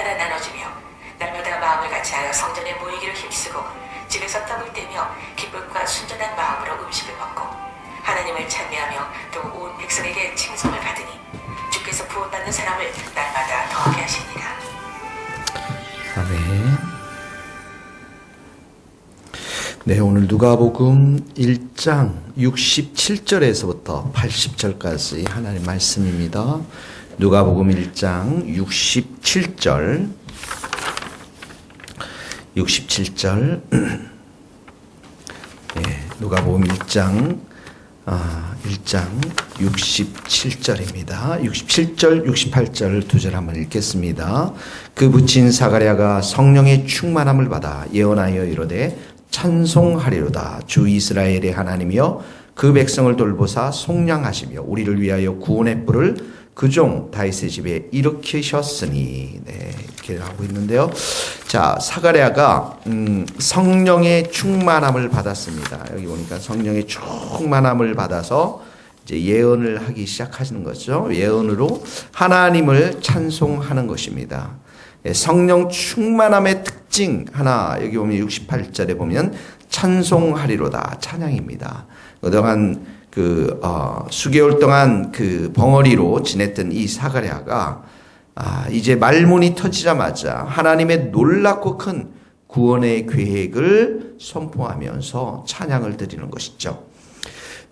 날마다 나눠지며 날마다 마음을 같이하여 성전에 모이기를 힘쓰고 집에서 떡을 떼며 기쁨과 순전한 마음으로 음식을 먹고 하나님을 찬미하며 또 온 백성에게 칭송을 받으니 주께서 구원받는 사람을 날마다 더하게 하십니다. 아멘. 네, 오늘 누가복음 1장 67절에서부터 80절까지 하나님 말씀입니다. 누가복음 1장 67절 네, 누가복음 1장 67절입니다. 67절, 68절 두 절 한번 읽겠습니다. 그 부친 사가랴가 성령의 충만함을 받아 예언하여 이르되 찬송하리로다. 주 이스라엘의 하나님이여 그 백성을 돌보사 속량하시며 우리를 위하여 구원의 뿔을 그 종 다윗의 집에 일으키셨으니. 네, 이렇게 하고 있는데요. 자, 사가랴가 성령의 충만함을 받았습니다. 여기 보니까 성령의 충만함을 받아서 이제 예언을 하기 시작하시는 거죠. 예언으로 하나님을 찬송하는 것입니다. 성령 충만함의 특징 하나, 여기 보면 68절에 보면 찬송하리로다, 찬양입니다. 그동안 수개월 동안 그 벙어리로 지냈던 이 사가랴가 이제 말문이 터지자마자 하나님의 놀랍고 큰 구원의 계획을 선포하면서 찬양을 드리는 것이죠.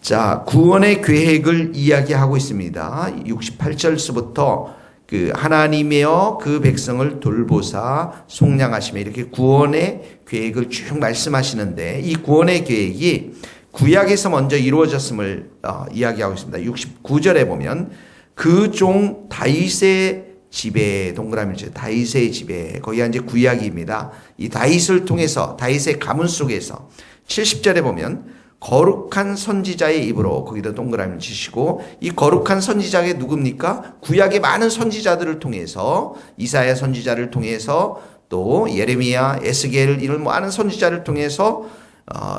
자, 구원의 계획을 이야기하고 있습니다. 68절서부터 그 하나님이여 그 백성을 돌보사 속량하시며 이렇게 구원의 계획을 쭉 말씀하시는데 이 구원의 계획이 구약에서 먼저 이루어졌음을 이야기하고 있습니다. 69절에 보면 그 종 다윗의 집에, 동그라미죠. 다윗의 집에, 거기가 이제 구약입니다. 이 다윗을 통해서 다윗의 가문 속에서 70절에 보면 거룩한 선지자의 입으로, 거기다 동그라미를 치시고, 이 거룩한 선지자가 누굽니까? 구약의 많은 선지자들을 통해서, 이사야 선지자를 통해서, 또 예레미야, 에스겔 이런 많은 선지자를 통해서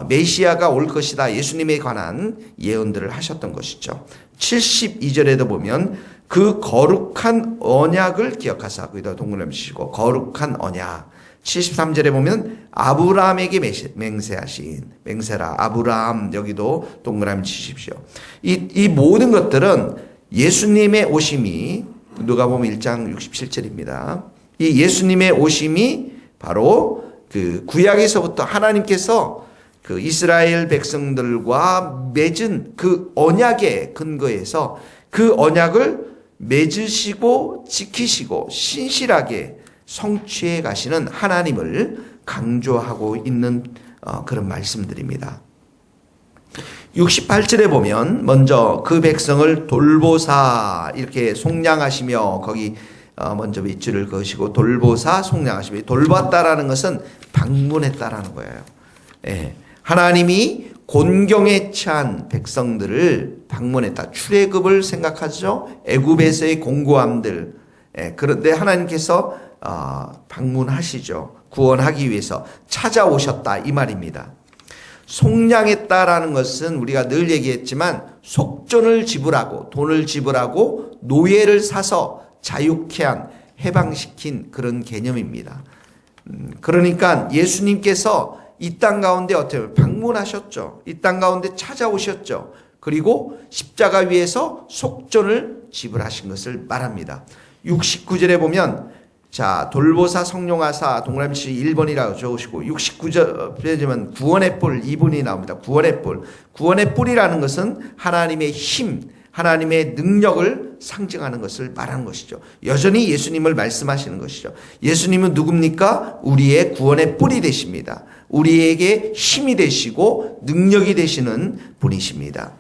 메시아가 올 것이다, 예수님에 관한 예언들을 하셨던 것이죠. 72절에도 보면 그 거룩한 언약을 기억하사, 거기다 동그라미 치시고 거룩한 언약. 73절에 보면 아브라함에게 맹세하신, 맹세라 아브라함, 여기도 동그라미 치십시오. 이 모든 것들은 예수님의 오심이, 누가복음 1장 67절입니다. 이 예수님의 오심이 바로 그 구약에서부터 하나님께서 그 이스라엘 백성들과 맺은 그 언약의 근거에서 그 언약을 맺으시고 지키시고 신실하게 성취해 가시는 하나님을 강조하고 있는 그런 말씀들입니다. 68절에 보면 먼저 그 백성을 돌보사 이렇게 속량하시며, 거기 먼저 밑줄을 그으시고 돌보사 속량하시며, 돌봤다라는 것은 방문했다라는 거예요. 예. 하나님이 곤경에 처한 백성들을 방문했다. 출애굽을 생각하죠. 애굽에서의 공고함들. 예. 그런데 하나님께서 방문하시죠. 구원하기 위해서 찾아오셨다, 이 말입니다. 속량했다라는 것은 우리가 늘 얘기했지만 속전을 지불하고 돈을 지불하고 노예를 사서 자유케 한, 해방시킨 그런 개념입니다. 그러니까 예수님께서 이 땅 가운데 어떻게 보면 방문하셨죠. 이 땅 가운데 찾아오셨죠. 그리고 십자가 위에서 속전을 지불하신 것을 말합니다. 69절에 보면, 자, 돌보사 성령하사, 동그라미치 1번이라고 적으시고, 69절에 보면 구원의 뿔 2번이 나옵니다. 구원의 뿔. 구원의 뿔이라는 것은 하나님의 힘, 하나님의 능력을 상징하는 것을 말하는 것이죠. 여전히 예수님을 말씀하시는 것이죠. 예수님은 누굽니까? 우리의 구원의 뿔이 되십니다. 우리에게 힘이 되시고 능력이 되시는 분이십니다.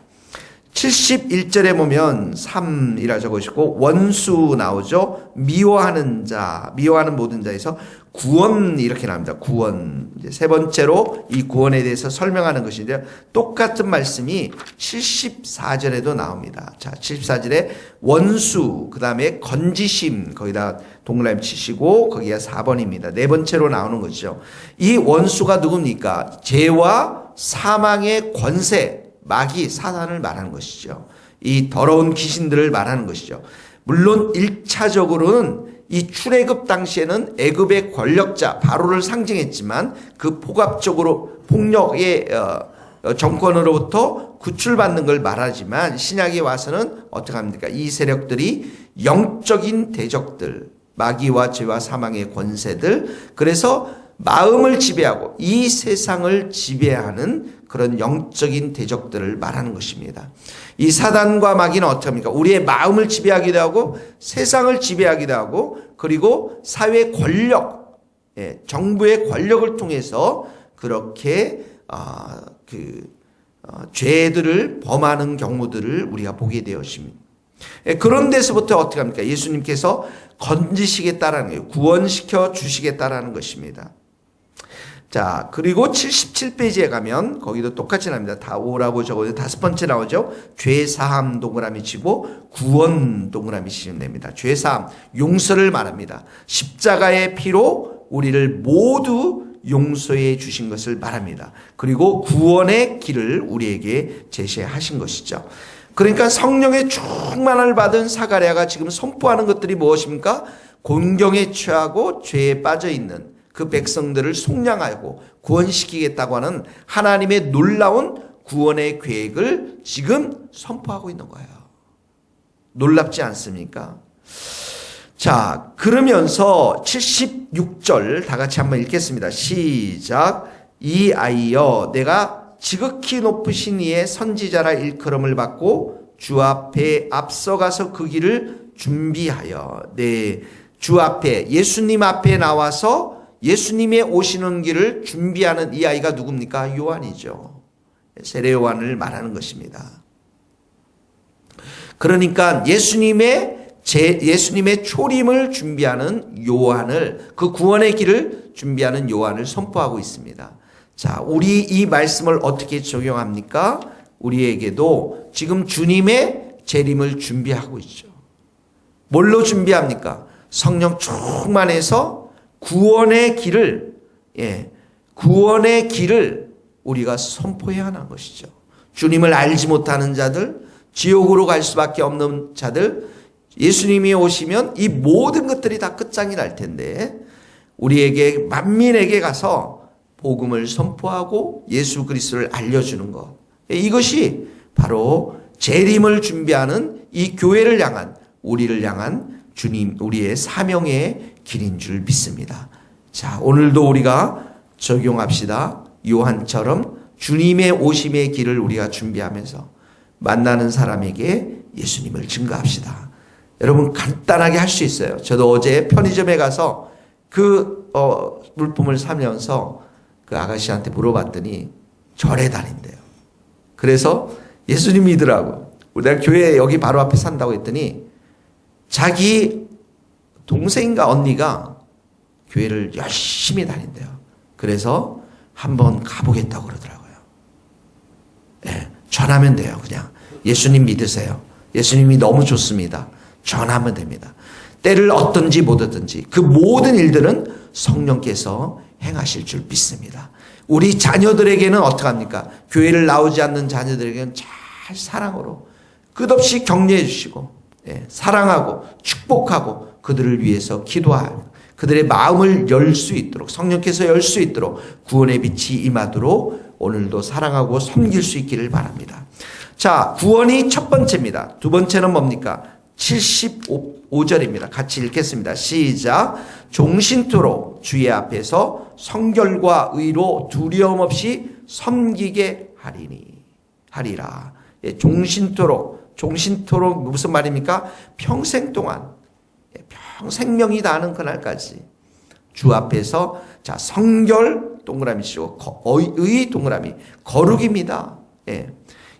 71절에 보면 3이라 적으시고 원수 나오죠. 미워하는 자, 미워하는 모든 자에서 구원 이렇게 나옵니다. 구원. 이제 세 번째로 이 구원에 대해서 설명하는 것인데요. 똑같은 말씀이 74절에도 나옵니다. 자, 74절에 원수, 그 다음에 건지심, 거기다 동그라미 치시고 거기가 4번입니다. 네 번째로 나오는 것이죠. 이 원수가 누굽니까? 죄와 사망의 권세, 마귀, 사단을 말하는 것이죠. 이 더러운 귀신들을 말하는 것이죠. 물론 1차적으로는 이 출애굽 당시에는 애굽의 권력자 바로를 상징했지만 그 포괄적으로 폭력의 정권으로부터 구출받는 걸 말하지만 신약에 와서는 어떻게 합니까? 이 세력들이 영적인 대적들, 마귀와 죄와 사망의 권세들, 그래서 마음을 지배하고 이 세상을 지배하는 그런 영적인 대적들을 말하는 것입니다. 이 사단과 마귀는 어떻게 합니까? 우리의 마음을 지배하기도 하고 세상을 지배하기도 하고 그리고 사회 권력, 정부의 권력을 통해서 그렇게 죄들을 범하는 경우들을 우리가 보게 되었습니다. 그런 데서부터 어떻게 합니까? 예수님께서 건지시겠다라는 거예요. 구원시켜 주시겠다라는 것입니다. 자, 그리고 77페이지에 가면 거기도 똑같이 나옵니다. 다 오라고 적어도 5번째 나오죠. 죄사함 동그라미 치고 구원 동그라미 치시면 됩니다. 죄사함, 용서를 말합니다. 십자가의 피로 우리를 모두 용서해 주신 것을 말합니다. 그리고 구원의 길을 우리에게 제시하신 것이죠. 그러니까 성령의 충만을 받은 사가랴가 지금 선포하는 것들이 무엇입니까? 곤경에 처하고 죄에 빠져 있는 그 백성들을 속량하고 구원시키겠다고 하는 하나님의 놀라운 구원의 계획을 지금 선포하고 있는 거예요. 놀랍지 않습니까? 자, 그러면서 76절 다 같이 한번 읽겠습니다. 시작. 이아이여 내가 지극히 높으신 이의 선지자라 일컬음을 받고 주 앞에 앞서가서 그 길을 준비하여 주 앞에 예수님 앞에 나와서 예수님의 오시는 길을 준비하는 이 아이가 누굽니까? 요한이죠. 세례 요한을 말하는 것입니다. 그러니까 예수님의 초림을 준비하는 요한을, 그 구원의 길을 준비하는 요한을 선포하고 있습니다. 자, 우리 이 말씀을 어떻게 적용합니까? 우리에게도 지금 주님의 재림을 준비하고 있죠. 뭘로 준비합니까? 성령 충만해서 구원의 길을 우리가 선포해야 하는 것이죠. 주님을 알지 못하는 자들, 지옥으로 갈 수밖에 없는 자들, 예수님이 오시면 이 모든 것들이 다 끝장이 날 텐데 우리에게 만민에게 가서 복음을 선포하고 예수 그리스도를 알려주는 것, 이것이 바로 재림을 준비하는 이 교회를 향한, 우리를 향한 주님, 우리의 사명의 길인 줄 믿습니다. 자, 오늘도 우리가 적용합시다. 요한처럼 주님의 오심의 길을 우리가 준비하면서 만나는 사람에게 예수님을 증거합시다. 여러분, 간단하게 할 수 있어요. 저도 어제 편의점에 가서 물품을 사면서 그 아가씨한테 물어봤더니 절에 다닌대요. 그래서 예수님 믿으라고. 내가 교회 여기 바로 앞에 산다고 했더니 자기 동생인가 언니가 교회를 열심히 다닌대요. 그래서 한번 가보겠다고 그러더라고요. 전하면 돼요. 그냥 예수님 믿으세요. 예수님이 너무 좋습니다. 전하면 됩니다. 때를 얻든지 못 얻든지 그 모든 일들은 성령께서 행하실 줄 믿습니다. 우리 자녀들에게는 어떡합니까? 교회를 나오지 않는 자녀들에게는 잘 사랑으로 끝없이 격려해 주시고 사랑하고 축복하고 그들을 위해서 기도하고 그들의 마음을 열 수 있도록, 성령께서 열 수 있도록 구원의 빛이 임하도록 오늘도 사랑하고 섬길 수 있기를 바랍니다. 자, 구원이 첫 번째입니다. 두 번째는 뭡니까? 75절입니다. 같이 읽겠습니다. 시작. 종신토록 주의 앞에서 성결과 의로 두려움 없이 섬기게 하리라. 종신토록 무슨 말입니까? 평생 동안, 평생명이 다하는 그날까지 주 앞에서, 자, 성결 동그라미 치고 의 동그라미 거룩입니다.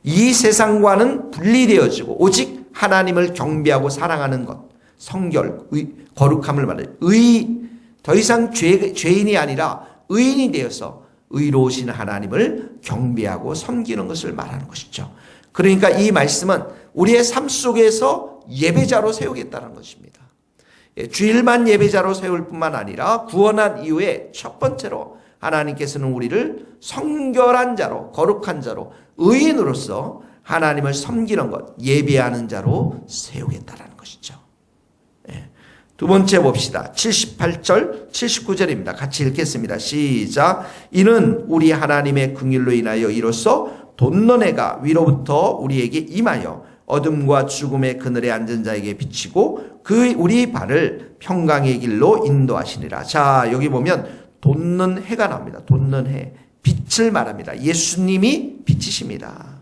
이 세상과는 분리되어지고 오직 하나님을 경배하고 사랑하는 것, 성결, 거룩함을 말해요. 더 이상 죄인이 아니라 의인이 되어서 의로우신 하나님을 경배하고 섬기는 것을 말하는 것이죠. 그러니까 이 말씀은 우리의 삶 속에서 예배자로 세우겠다는 것입니다. 주일만 예배자로 세울 뿐만 아니라 구원한 이후에 첫 번째로 하나님께서는 우리를 성결한 자로, 거룩한 자로, 의인으로서 하나님을 섬기는 것, 예배하는 자로 세우겠다는 것이죠. 두 번째 봅시다. 78절, 79절입니다. 같이 읽겠습니다. 시작. 이는 우리 하나님의 긍휼로 인하여 이로써 돋는 해가 위로부터 우리에게 임하여 어둠과 죽음의 그늘에 앉은 자에게 비치고 그 우리 발을 평강의 길로 인도하시니라. 자, 여기 보면 돋는 해가 나옵니다. 돋는 해. 빛을 말합니다. 예수님이 빛이십니다.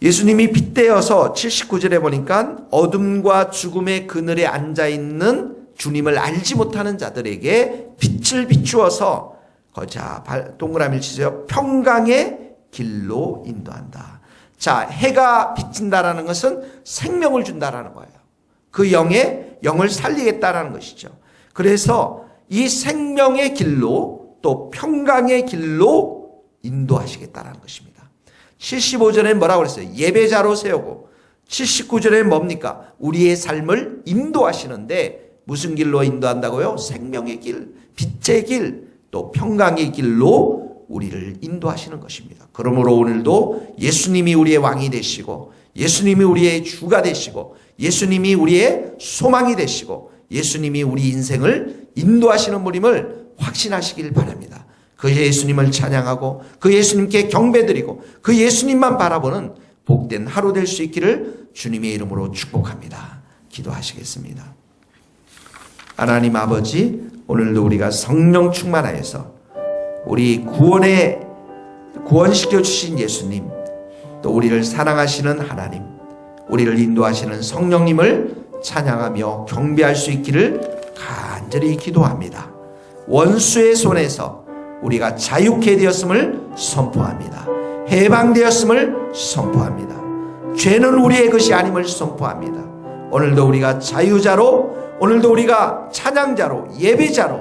예수님이 빛되어서 79절에 보니까 어둠과 죽음의 그늘에 앉아있는 주님을 알지 못하는 자들에게 빛을 비추어서 자, 동그라미를 치세요. 평강의 길로 인도한다. 자, 해가 비친다라는 것은 생명을 준다라는 거예요. 그 영을 살리겠다라는 것이죠. 그래서 이 생명의 길로 또 평강의 길로 인도하시겠다라는 것입니다. 75절에는 뭐라고 그랬어요? 예배자로 세우고 79절에는 뭡니까? 우리의 삶을 인도하시는데 무슨 길로 인도한다고요? 생명의 길, 빛의 길, 또 평강의 길로 우리를 인도하시는 것입니다. 그러므로 오늘도 예수님이 우리의 왕이 되시고 예수님이 우리의 주가 되시고 예수님이 우리의 소망이 되시고 예수님이 우리 인생을 인도하시는 분임을 확신하시길 바랍니다. 그 예수님을 찬양하고 그 예수님께 경배드리고 그 예수님만 바라보는 복된 하루 될 수 있기를 주님의 이름으로 축복합니다. 기도하시겠습니다. 하나님 아버지, 오늘도 우리가 성령 충만하여서 우리 구원시켜 주신 예수님, 또 우리를 사랑하시는 하나님, 우리를 인도하시는 성령님을 찬양하며 경배할 수 있기를 간절히 기도합니다. 원수의 손에서 우리가 자유케 되었음을 선포합니다. 해방되었음을 선포합니다. 죄는 우리의 것이 아님을 선포합니다. 오늘도 우리가 자유자로, 오늘도 우리가 찬양자로, 예배자로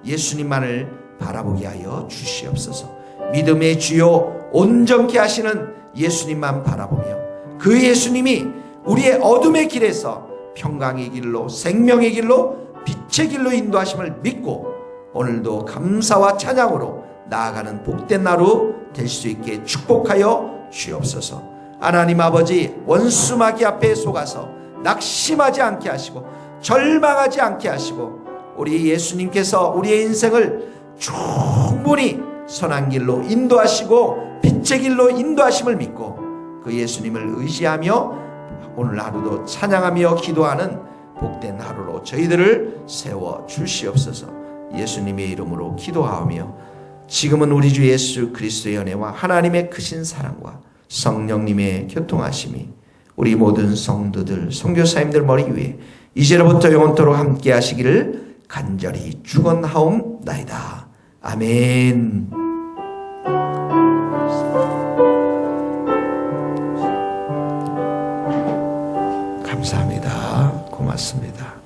예수님만을 바라보게 하여 주시옵소서. 믿음의 주요 온전케 하시는 예수님만 바라보며 그 예수님이 우리의 어둠의 길에서 평강의 길로, 생명의 길로, 빛의 길로 인도하심을 믿고 오늘도 감사와 찬양으로 나아가는 복된 하루 될 수 있게 축복하여 주옵소서. 하나님 아버지, 원수마귀 앞에 속아서 낙심하지 않게 하시고 절망하지 않게 하시고 우리 예수님께서 우리의 인생을 충분히 선한 길로 인도하시고 빛의 길로 인도하심을 믿고 그 예수님을 의지하며 오늘 하루도 찬양하며 기도하는 복된 하루로 저희들을 세워 주시옵소서. 예수님의 이름으로 기도하오며 지금은 우리 주 예수 그리스도의 은혜와 하나님의 크신 사랑과 성령님의 교통하심이 우리 모든 성도들, 선교사님들 머리 위에 이제로부터 영원토록 함께 하시기를 간절히 축원하옵나이다. 아멘. 감사합니다. 고맙습니다.